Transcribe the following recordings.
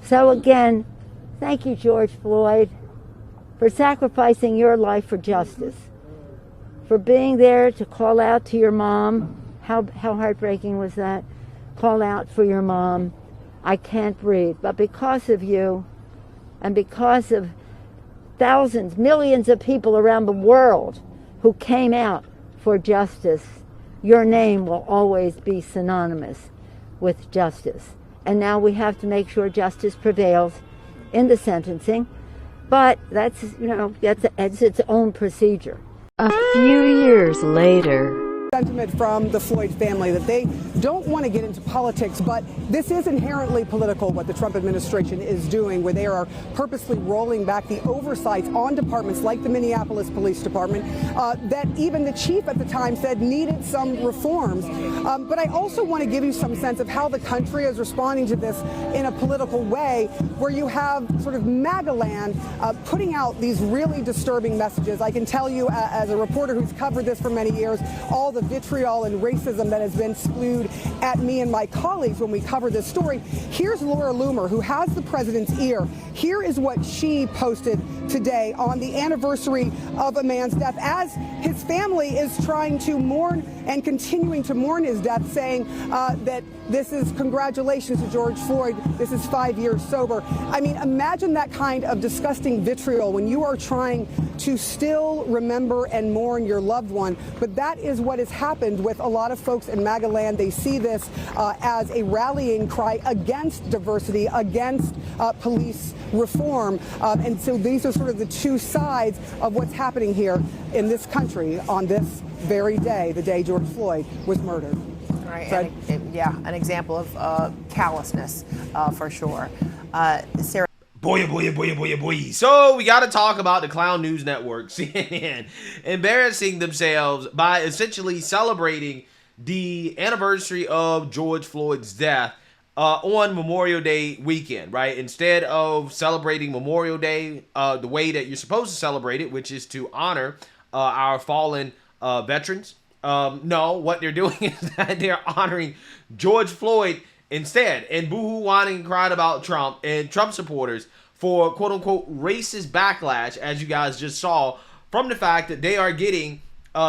So again, thank you, George Floyd, for sacrificing your life for justice, for being there to call out to your mom. How heartbreaking was that? Call out for your mom. I can't breathe. But because of you, and because of thousands, millions of people around the world who came out for justice, your name will always be synonymous with justice. And now we have to make sure justice prevails in the sentencing. But that's, it's its own procedure. A few years later. Sentiment from the Floyd family that they don't want to get into politics, but this is inherently political, what the Trump administration is doing, where they are purposely rolling back the oversights on departments like the Minneapolis Police Department that even the chief at the time said needed some reforms. But I also want to give you some sense of how the country is responding to this in a political way, where you have sort of MAGA land putting out these really disturbing messages. I can tell you, as a reporter who's covered this for many years, all the vitriol and racism that has been spewed at me and my colleagues when we cover this story. Here's Laura Loomer, who has the president's ear. Here is what she posted today on the anniversary of a man's death, as his family is trying to mourn and continuing to mourn his death, saying that this is congratulations to George Floyd. This is 5 years sober. I mean, imagine that kind of disgusting vitriol when you are trying to still remember and mourn your loved one. But that is what has happened with a lot of folks in MAGA land. They see this as a rallying cry against diversity, against police reform. And so these are sort of the two sides of what's happening here in this country on this very day, the day George Floyd was murdered. Right. An example of callousness for sure. Sarah. Boy. So we got to talk about the Clown News Network, CNN, embarrassing themselves by essentially celebrating the anniversary of George Floyd's death on Memorial Day weekend, right? Instead of celebrating Memorial Day the way that you're supposed to celebrate it, which is to honor our fallen veterans. No, what they're doing is that they're honoring George Floyd instead, and boohoo whining and crying about Trump and Trump supporters for quote unquote racist backlash, as you guys just saw, from the fact that they are getting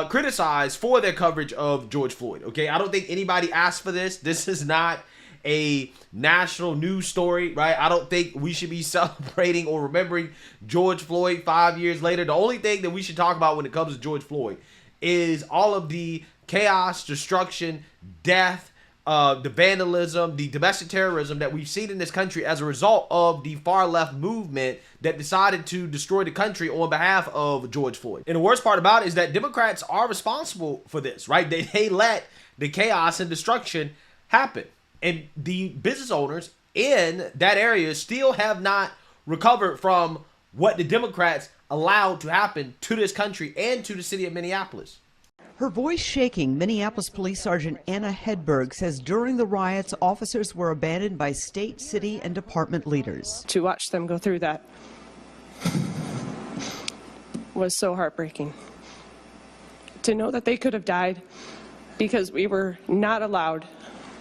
criticized for their coverage of George Floyd. Okay, I don't think anybody asked for this. This is not a national news story, right? I don't think we should be celebrating or remembering George Floyd 5 years later. The only thing that we should talk about when it comes to George Floyd is all of the chaos, destruction, death, the vandalism, the domestic terrorism that we've seen in this country as a result of the far left movement that decided to destroy the country on behalf of George Floyd. And the worst part about it is that Democrats are responsible for this, right? They let the chaos and destruction happen. And the business owners in that area still have not recovered from what the Democrats allowed to happen to this country and to the city of Minneapolis. Her voice shaking, Minneapolis Police Sergeant Anna Hedberg says during the riots, officers were abandoned by state, city, and department leaders. To watch them go through that was so heartbreaking. To know that they could have died because we were not allowed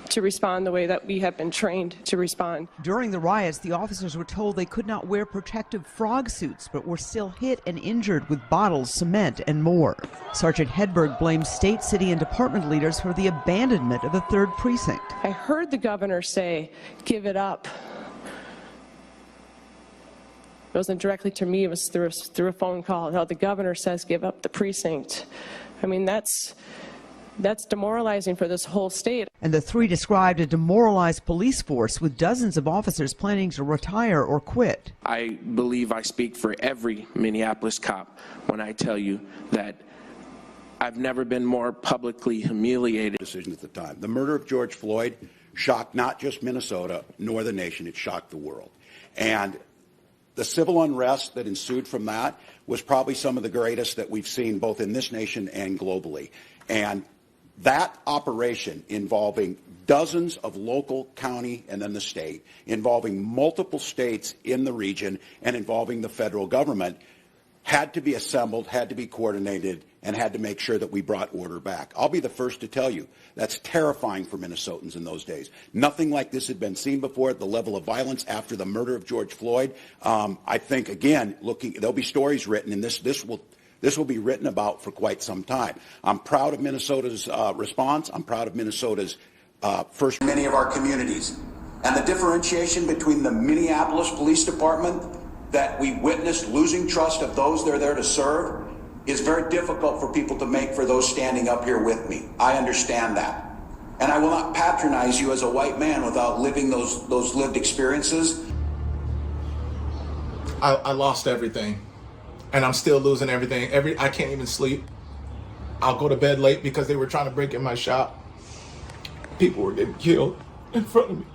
to respond the way that we have been trained to respond. During the riots, the officers were told they could not wear protective frog suits, but were still hit and injured with bottles, cement, and more. Sergeant Hedberg blames state, city, and department leaders for the abandonment of the 3rd Precinct. I heard the governor say, "Give it up." It wasn't directly to me, it was through a phone call. How the governor says, "Give up the precinct." I mean, that's demoralizing for this whole state. And the three described a demoralized police force with dozens of officers planning to retire or quit. I believe I speak for every Minneapolis cop when I tell you that I've never been more publicly humiliated. Decision at the time. The murder of George Floyd shocked not just Minnesota nor the nation, it shocked the world. And the civil unrest that ensued from that was probably some of the greatest that we've seen both in this nation and globally. And that operation involving dozens of local, county, and then the state, involving multiple states in the region, and involving the federal government, had to be assembled, had to be coordinated, and had to make sure that we brought order back. I'll be the first to tell you, that's terrifying for Minnesotans in those days. Nothing like this had been seen before at the level of violence after the murder of George Floyd. I think, again, there'll be stories written, and this will be written about for quite some time. I'm proud of Minnesota's response. I'm proud of Minnesota's first. Many of our communities. And the differentiation between the Minneapolis Police Department that we witnessed losing trust of those they're there to serve is very difficult for people to make for those standing up here with me. I understand that. And I will not patronize you as a white man without living those lived experiences. I lost everything, and I'm still losing everything. I can't even sleep. I'll go to bed late because they were trying to break in my shop. People were getting killed in front of me.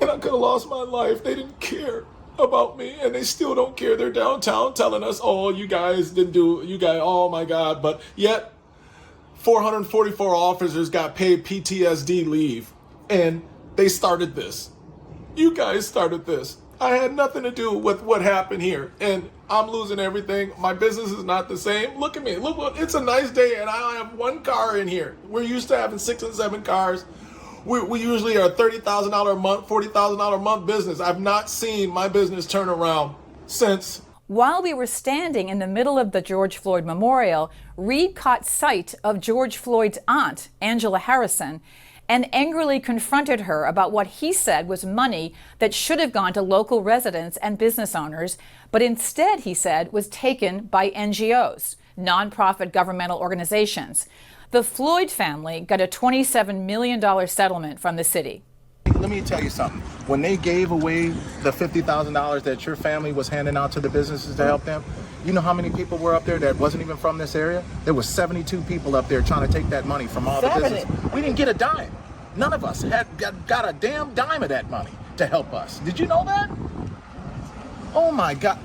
And I could have lost my life. They didn't care about me, and they still don't care. They're downtown telling us, oh, you guys, oh my God. But yet 444 officers got paid PTSD leave, and they started this. You guys started this. I had nothing to do with what happened here, and I'm losing everything. My business is not the same. Look at me. Look, it's a nice day, and I have one car in here. We're used to having 6 and 7 cars. We usually are a $30,000 a month, $40,000 a month business. I've not seen my business turn around since. While we were standing in the middle of the George Floyd Memorial, Reed caught sight of George Floyd's aunt, Angela Harrison, and angrily confronted her about what he said was money that should have gone to local residents and business owners, but instead, he said, was taken by NGOs, nonprofit governmental organizations. The Floyd family got a $27 million settlement from the city. Let me tell you something. When they gave away the $50,000 that your family was handing out to the businesses to help them, you know how many people were up there that wasn't even from this area? There was 72 people up there trying to take that money from all the businesses. We didn't get a dime. None of us had got a damn dime of that money to help us. Did you know that? Oh my God.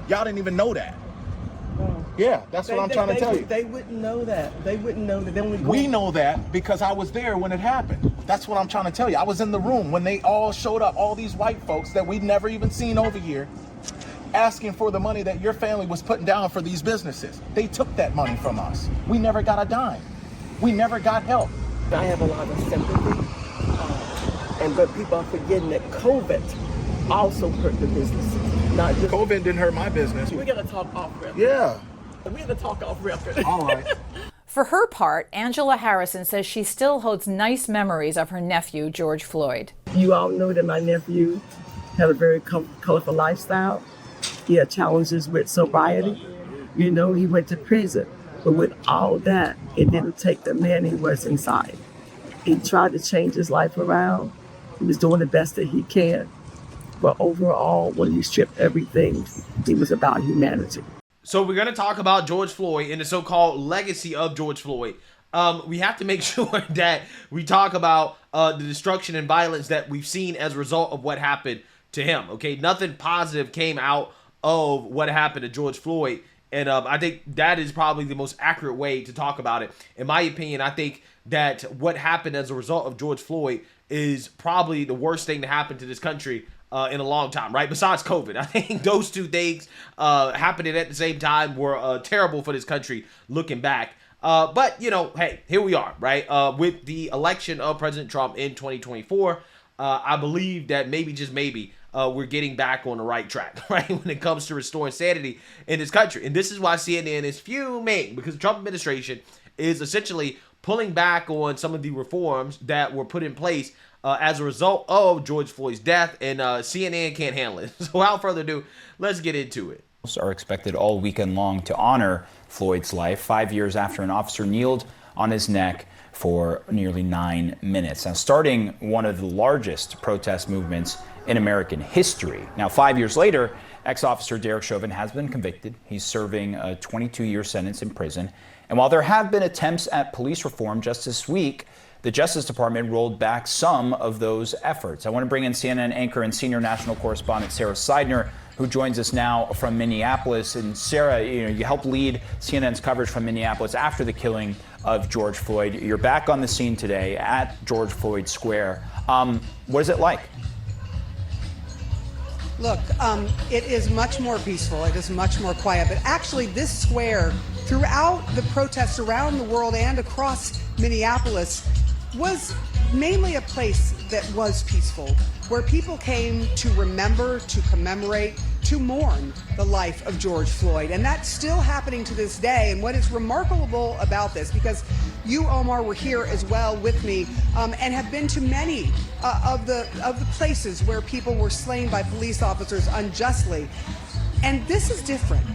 Y'all didn't even know that. Yeah, that's what I'm trying to tell you. They wouldn't know that. They wouldn't know that. We know that because I was there when it happened. That's what I'm trying to tell you. I was in the room when they all showed up, all these white folks that we'd never even seen over here, asking for the money that your family was putting down for these businesses. They took that money from us. We never got a dime. We never got help. I have a lot of sympathy, but people are forgetting that COVID also hurt the businesses. Not just COVID didn't hurt my business. We gotta talk off record. Yeah. We gotta talk off record. All right. For her part, Angela Harrison says she still holds nice memories of her nephew, George Floyd. You all know that my nephew had a very colorful lifestyle. He had challenges with sobriety. You know, he went to prison. But with all that, it didn't take the man he was inside. He tried to change his life around. He was doing the best that he can. But overall, when you strip everything, he was about humanity. So we're going to talk about George Floyd and the so-called legacy of George Floyd. We have to make sure that we talk about the destruction and violence that we've seen as a result of what happened to him. Okay, nothing positive came out of what happened to George Floyd. And I think that is probably the most accurate way to talk about it. In my opinion, I think that what happened as a result of George Floyd is probably the worst thing to happen to this country in a long time, right? Besides COVID. I think those two things happening at the same time were terrible for this country looking back. But, you know, hey, here we are, right? With the election of President Trump in 2024, I believe that maybe, just maybe, we're getting back on the right track, right, when it comes to restoring sanity in this country. And this is why CNN is fuming, because the Trump administration is essentially pulling back on some of the reforms that were put in place as a result of George Floyd's death, and CNN can't handle it. So without further ado, let's get into it. Are expected all weekend long to honor Floyd's life 5 years after an officer kneeled on his neck for nearly 9 minutes. Now, starting one of the largest protest movements in American history. Now, 5 years later, ex-officer Derek Chauvin has been convicted. He's serving a 22-year sentence in prison. And while there have been attempts at police reform just this week, the Justice Department rolled back some of those efforts. I want to bring in CNN anchor and senior national correspondent Sarah Seidner, who joins us now from Minneapolis. And Sarah, you helped lead CNN's coverage from Minneapolis after the killing of George Floyd. You're back on the scene today at George Floyd Square. What is it like? Look, it is much more peaceful. It is much more quiet. But actually, this square, throughout the protests around the world and across Minneapolis, was mainly a place that was peaceful, where people came to remember, to commemorate, to mourn the life of George Floyd. And that's still happening to this day. And what is remarkable about this, because you, Omar, were here as well with me, and have been to many of the places where people were slain by police officers unjustly. And this is different.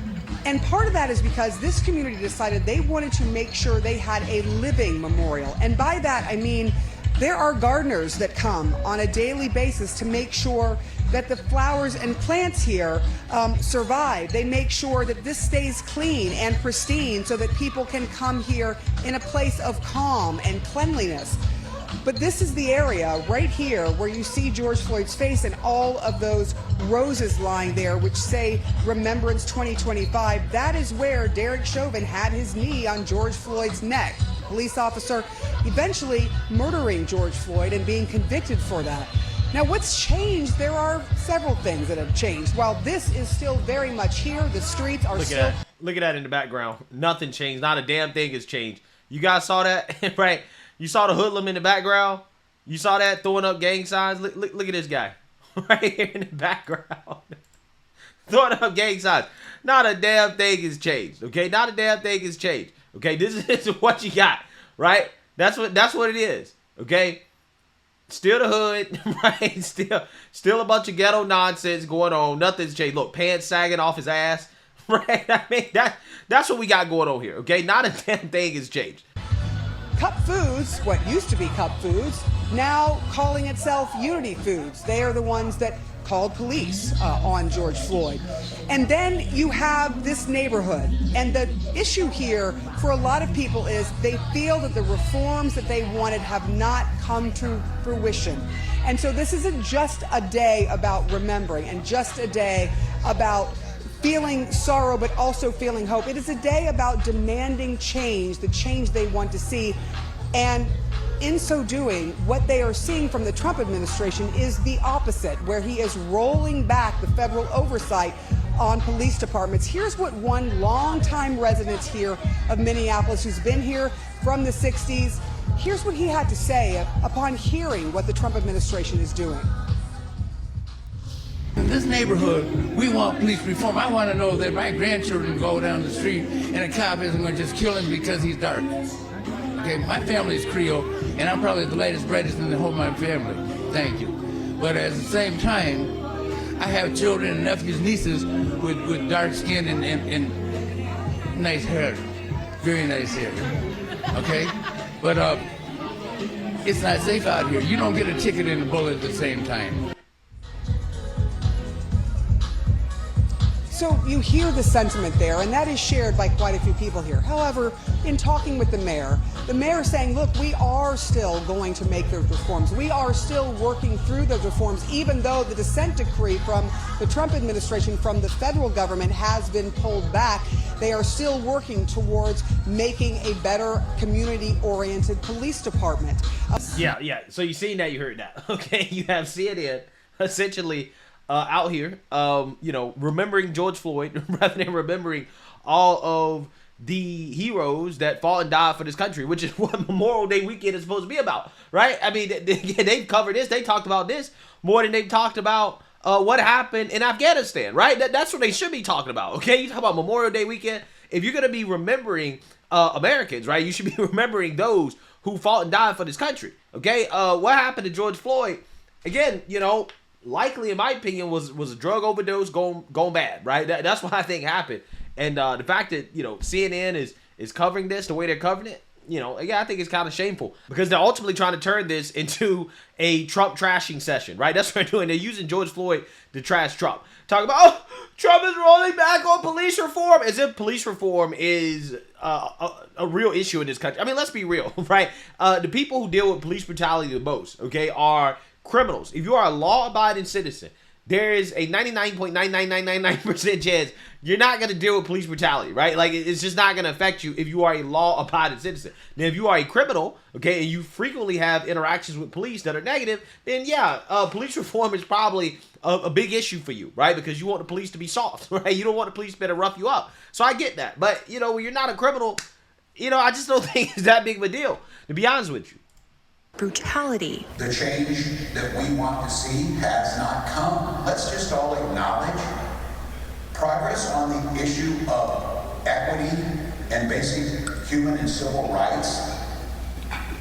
And part of that is because this community decided they wanted to make sure they had a living memorial. And by that, I mean there are gardeners that come on a daily basis to make sure that the flowers and plants here survive. They make sure that this stays clean and pristine so that people can come here in a place of calm and cleanliness. But this is the area right here where you see George Floyd's face and all of those roses lying there which say Remembrance 2025. That is where Derek Chauvin had his knee on George Floyd's neck. Police officer eventually murdering George Floyd and being convicted for that. Now, what's changed? There are several things that have changed. While this is still very much here, the streets are still... Look at that in the background. Nothing changed. Not a damn thing has changed. You guys saw that, right? You saw the hoodlum in the background. You saw that throwing up gang signs. Look at this guy right here in the background. Throwing up gang signs. Not a damn thing has changed, okay? Not a damn thing has changed, okay? This is what you got, right? That's what it is, okay? Still the hood, right? Still a bunch of ghetto nonsense going on. Nothing's changed. Look, pants sagging off his ass, right? I mean, that's what we got going on here, okay? Not a damn thing has changed. Cup Foods, what used to be Cup Foods, now calling itself Unity Foods. They are the ones that called police on George Floyd. And then you have this neighborhood. And the issue here for a lot of people is they feel that the reforms that they wanted have not come to fruition. And so this isn't just a day about remembering and just a day about feeling sorrow, but also feeling hope. It is a day about demanding change, the change they want to see. And in so doing, what they are seeing from the Trump administration is the opposite, where he is rolling back the federal oversight on police departments. Here's what one longtime resident here of Minneapolis, who's been here from the 60s, here's what he had to say upon hearing what the Trump administration is doing. In this neighborhood, we want police reform. I want to know that my grandchildren go down the street and a cop isn't going to just kill him because he's dark. Okay, my family is Creole, and I'm probably the latest, brightest in the whole of my family. Thank you. But at the same time, I have children and nephews, nieces with dark skin and nice hair, very nice hair. Okay, but it's not safe out here. You don't get a ticket and a bullet at the same time. So you hear the sentiment there, and that is shared by quite a few people here. However, in talking with the mayor is saying, look, we are still going to make those reforms. We are still working through those reforms, even though the dissent decree from the Trump administration, from the federal government, has been pulled back. They are still working towards making a better community-oriented police department. Yeah. So you seen that, you heard that. Okay, you have CNN essentially out here, remembering George Floyd rather than remembering all of the heroes that fought and died for this country, which is what Memorial Day weekend is supposed to be about, right? I mean, they've covered this. They talked about this more than they've talked about what happened in Afghanistan, right? That's what they should be talking about, okay? You talk about Memorial Day weekend. If you're going to be remembering Americans, right, you should be remembering those who fought and died for this country, okay? What happened to George Floyd, again, likely, in my opinion, was a drug overdose going bad, right? That's what I think happened. And the fact that, CNN is covering this the way they're covering it, I think it's kind of shameful because they're ultimately trying to turn this into a Trump trashing session, right? That's what they're doing. They're using George Floyd to trash Trump. Talking about, Trump is rolling back on police reform, as if police reform is a real issue in this country. I mean, let's be real, right? The people who deal with police brutality the most, okay, are criminals. If you are a law-abiding citizen, there is a 99.99999% chance you're not going to deal with police brutality, right? Like, it's just not going to affect you if you are a law-abiding citizen. Now, if you are a criminal, okay, and you frequently have interactions with police that are negative, then yeah, police reform is probably a big issue for you, right? Because you want the police to be soft, right? You don't want the police to better rough you up. So I get that. But, you know, when you're not a criminal, you know, I just don't think it's that big of a deal, to be honest with you. Brutality. The change that we want to see has not come. Let's just all acknowledge progress on the issue of equity and basic human and civil rights.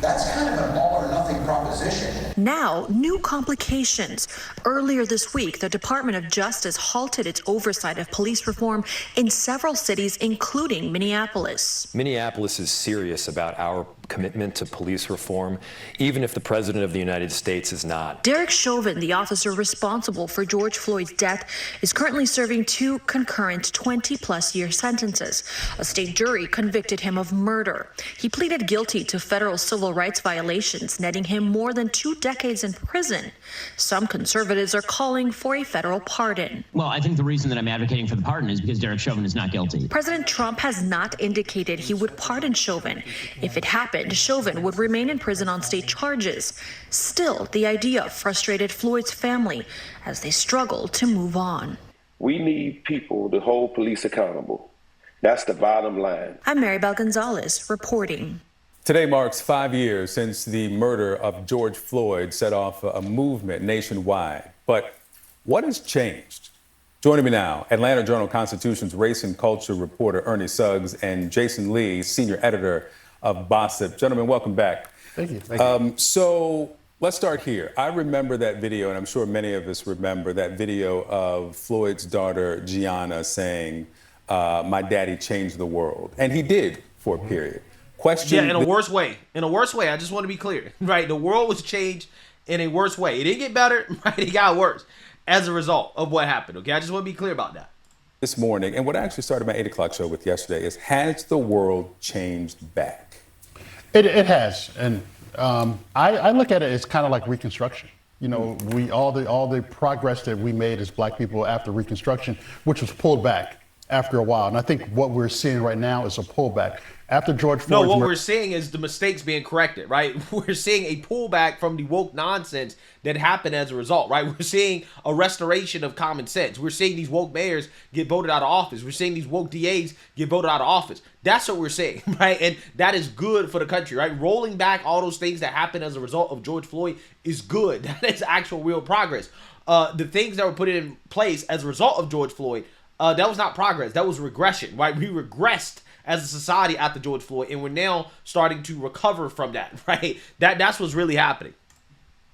That's kind of an all or nothing proposition. Now, new complications. Earlier this week, the Department of Justice halted its oversight of police reform in several cities, including Minneapolis. Minneapolis is serious about our commitment to police reform, even if the President of the United States is not. Derek Chauvin, the officer responsible for George Floyd's death, is currently serving 2 concurrent 20-plus year sentences. A state jury convicted him of murder. He pleaded guilty to federal civil rights violations, netting him more than 2 decades in prison. Some conservatives are calling for a federal pardon. Well, I think the reason that I'm advocating for the pardon is because Derek Chauvin is not guilty. President Trump has not indicated he would pardon Chauvin. If it happened, Chauvin would remain in prison on state charges. Still, the idea frustrated Floyd's family as they struggle to move on. We need people to hold police accountable. That's the bottom line. I'm Maribel Gonzalez reporting. Today marks 5 years since the murder of George Floyd set off a movement nationwide. But what has changed? Joining me now, Atlanta Journal-Constitution's race and culture reporter Ernie Suggs and Jason Lee, senior editor of Bossip. Gentlemen, welcome back. Thank you. Thank you. So let's start here. I remember that video, and I'm sure many of us remember that video of Floyd's daughter, Gianna, saying, my daddy changed the world. And he did for a period. Yeah, in a worse way. In a worse way. I just want to be clear, right? The world was changed in a worse way. It didn't get better, right? It got worse as a result of what happened, okay? I just want to be clear about that. This morning, and what I actually started my 8 o'clock show with yesterday is, has the world changed back? It has. And I look at it as kind of like Reconstruction. You know, all the progress that we made as black people after Reconstruction, which was pulled back after a while. And I think what we're seeing right now is a pullback. After George Floyd. No, what we're seeing is the mistakes being corrected, right? We're seeing a pullback from the woke nonsense that happened as a result, right? We're seeing a restoration of common sense. We're seeing these woke mayors get voted out of office. We're seeing these woke DAs get voted out of office. That's what we're seeing, right? And that is good for the country, right? Rolling back all those things that happened as a result of George Floyd is good. That is actual real progress. The things that were put in place as a result of George Floyd, that was not progress. That was regression, right? We regressed as a society after George Floyd, and we're now starting to recover from that, right? That's what's really happening.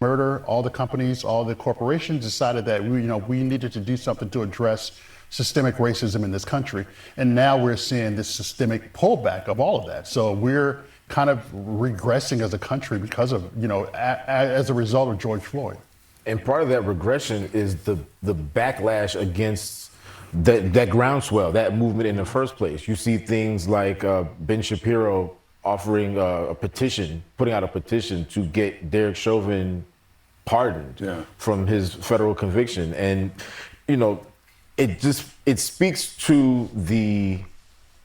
Murder, all the companies, all the corporations decided that we needed to do something to address systemic racism in this country. And now we're seeing this systemic pullback of all of that. So we're kind of regressing as a country because of, as a result of George Floyd. And part of that regression is the backlash against that groundswell, that movement in the first place. You see things like Ben Shapiro offering a petition, putting out a petition to get Derek Chauvin pardoned from his federal conviction. And, it speaks to the,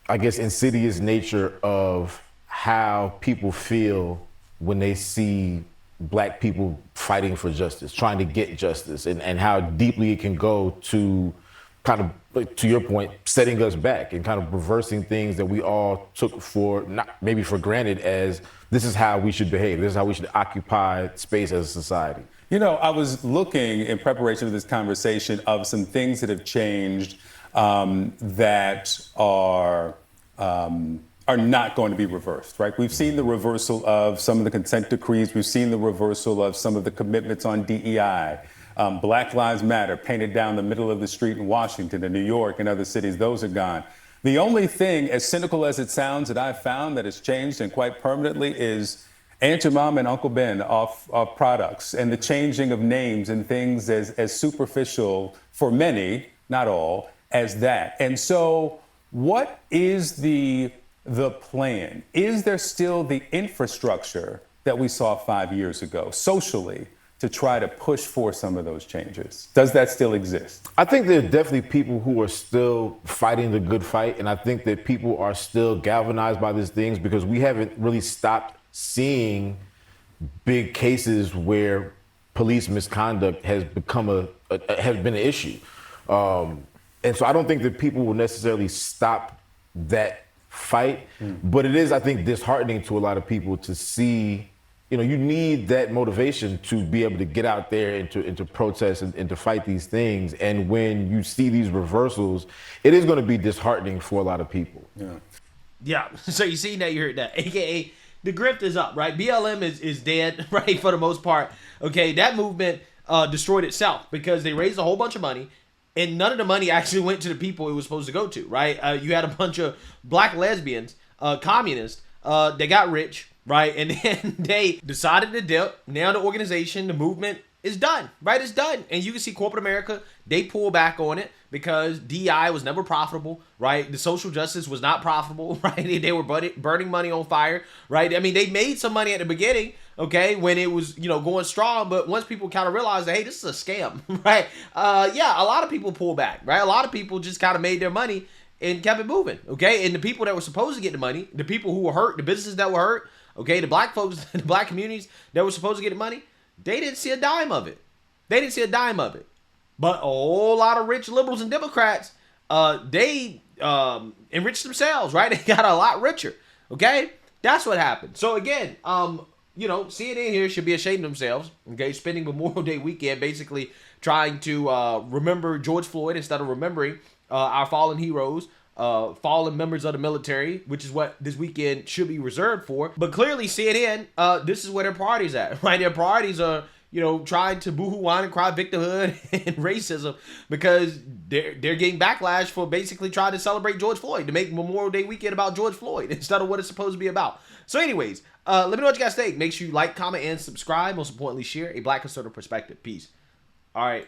I guess, insidious nature of how people feel when they see black people fighting for justice, trying to get justice, and how deeply it can go to kind of, to your point, setting us back and kind of reversing things that we all took maybe for granted as this is how we should behave. This is how we should occupy space as a society. I was looking in preparation for this conversation of some things that have changed that are not going to be reversed, right? We've seen the reversal of some of the consent decrees. We've seen the reversal of some of the commitments on DEI. Black Lives Matter painted down the middle of the street in Washington and New York and other cities, those are gone. The only thing, as cynical as it sounds, that I've found that has changed and quite permanently is Aunt Your Mom and Uncle Ben off products, and the changing of names and things as superficial for many, not all, as that. And so what is the plan? Is there still the infrastructure that we saw 5 years ago socially to try to push for some of those changes? Does that still exist? I think there are definitely people who are still fighting the good fight, and I think that people are still galvanized by these things because we haven't really stopped seeing big cases where police misconduct has become has been an issue. And so I don't think that people will necessarily stop that fight, but it is, I think, disheartening to a lot of people to see, you need that motivation to be able to get out there and to protest and to fight these things. And when you see these reversals, it is going to be disheartening for a lot of people. Yeah. So you see that, you heard that. AKA, the grift is up, right? BLM is dead, right, for the most part. Okay, that movement destroyed itself because they raised a whole bunch of money, and none of the money actually went to the people it was supposed to go to, right? You had a bunch of black lesbians, communists, they got rich, right? And then they decided to dip. Now the organization, the movement is done, right? It's done. And you can see corporate America, they pull back on it because DI was never profitable, right? The social justice was not profitable, right? They were burning money on fire, right? I mean, they made some money at the beginning, okay, when it was, going strong. But once people kind of realized that, hey, this is a scam, right? Yeah, a lot of people pull back, right? A lot of people just kind of made their money and kept it moving, okay? And the people that were supposed to get the money, the people who were hurt, the businesses that were hurt, okay, the black folks, the black communities that were supposed to get the money, they didn't see a dime of it. They didn't see a dime of it. But a whole lot of rich liberals and Democrats, they enriched themselves, right? They got a lot richer, okay? That's what happened. So again, CNN here should be ashamed of themselves, okay? Spending Memorial Day weekend basically trying to remember George Floyd instead of remembering our fallen heroes, fallen members of the military, which is what this weekend should be reserved for. But clearly CNN, this is where their priorities at, right? Their priorities are, trying to boohoo, whine, and cry victimhood and racism because they're getting backlash for basically trying to celebrate George Floyd, to make Memorial Day weekend about George Floyd instead of what it's supposed to be about. So anyways, let me know what you guys think. Make sure you like, comment, and subscribe. Most importantly, share a black conservative perspective. Peace. All right.